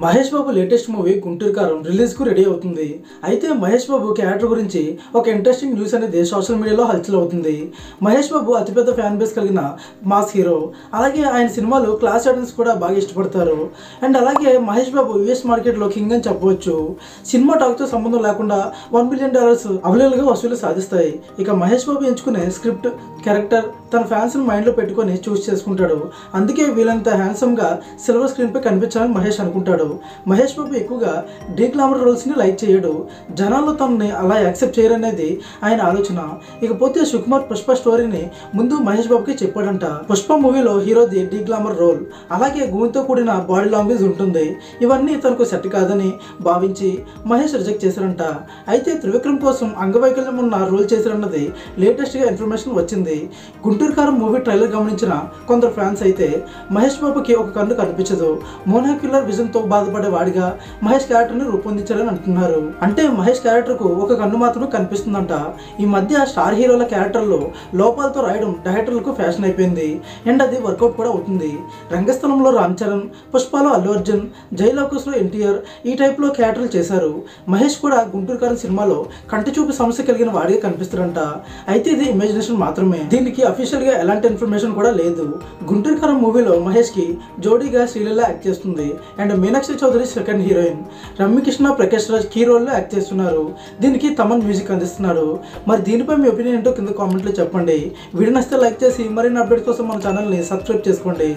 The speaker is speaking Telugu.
మహేష్ బాబు లేటెస్ట్ మూవీ గుంటూరు కారం రిలీజ్ కు రెడీ అవుతుంది. అయితే మహేష్ బాబు క్యారెక్టర్ గురించి ఒక ఇంట్రెస్టింగ్ న్యూస్ అనేది సోషల్ మీడియాలో హల్చల్ అవుతుంది. మహేష్ బాబు అతిపెద్ద ఫ్యాన్ బేస్ కలిగిన మాస్ హీరో. అలాగే ఆయన సినిమాలు క్లాస్ ఆడియన్స్ కూడా బాగా ఇష్టపడతారు. అండ్ అలాగే మహేష్ బాబు యూఎస్ మార్కెట్లో కింగ్ అని చెప్పవచ్చు. సినిమా టాక్తో సంబంధం లేకుండా $1 బిలియన్ అవైలబుల్గా వసూలు సాధిస్తాయి. ఇక మహేష్ బాబు ఎంచుకునే స్క్రిప్ట్, క్యారెక్టర్ తన ఫ్యాన్స్ మైండ్లో పెట్టుకొని చూస్ చేసుకుంటాడు. అందుకే వీళ్ళంత హ్యాండ్సమ్గా సిల్వర్ స్క్రీన్పై కనిపించాలని మహేష్ అనుకుంటాడు. మహేష్ బాబు ఎక్కువగా డీగ్లామర్ రోల్స్ని లైక్ చేయడు. జనాల్లో తనని అలా యాక్సెప్ట్ చేయరనేది ఆయన ఆలోచన. ఇకపోతే సుకుమార్ పుష్ప స్టోరీని ముందు మహేష్ బాబుకి చెప్పాడంట. పుష్ప మూవీలో హీరోది డీగ్లామర్ రోల్, అలాగే గూంతో కూడిన బాడీ లాంగ్వేజ్ ఉంటుంది. ఇవన్నీ తనకు సెట్ కాదని భావించి మహేష్ రిజెక్ట్ చేశారంట. అయితే త్రివిక్రమ్ కోసం అంగవైకల్యం ఉన్న రోల్ చేశారన్నది లేటెస్ట్గా ఇన్ఫర్మేషన్ వచ్చింది. గుంటూరు కారం మూవీ ట్రైలర్ గమనించిన కొందరు ఫ్యాన్స్ అయితే మహేష్ బాబుకి ఒక కన్ను కనిపించదు, మోనాక్యులర్ విజన్తో బాధపడే వాడిగా మహేష్ క్యారెక్టర్ని రూపొందించారని అంటున్నారు. అంటే మహేష్ క్యారెక్టర్కు ఒక కన్ను మాత్రమే కనిపిస్తుందంట. ఈ మధ్య స్టార్ హీరోల క్యారెక్టర్లో లోపాలతో రాయడం డైరెక్టర్లకు ఫ్యాషన్ అయిపోయింది. అండ్ అది వర్కౌట్ కూడా అవుతుంది. రంగస్థలంలో రామ్ చరణ్, పుష్పలో అల్లు అర్జున్, జైలవకుశలో ఎన్టీఆర్ ఈ టైప్లో క్యారెక్టర్లు చేశారు. మహేష్ కూడా గుంటూరు కారం సినిమాలో కంటి చూపు సమస్య కలిగిన వాడిగా కనిపిస్తారంట. అయితే ఇది ఇమాజినేషన్ మాత్రమే. దీనికి అఫీషియల్గా ఎలాంటి ఇన్ఫర్మేషన్ కూడా లేదు. గుంటూరు కారం మూవీలో మహేష్కి జోడీగా శ్రీలీల యాక్ట్ చేస్తుంది. And Meenakshi Chaudhary second heroine. Ramya Krishna, Prakash Raj key రోల్లో యాక్ట్ చేస్తున్నారు. దీనికి తమన్ మ్యూజిక్ అందిస్తున్నాడు. మరి దీనిపై మీ ఒపీనియన్ ఏంటో కింద కామెంట్లో చెప్పండి. వీడియో నచ్చితే లైక్ చేసి మరిన్ని అప్డేట్స్ కోసం మన ఛానల్ని సబ్స్క్రైబ్ చేసుకోండి.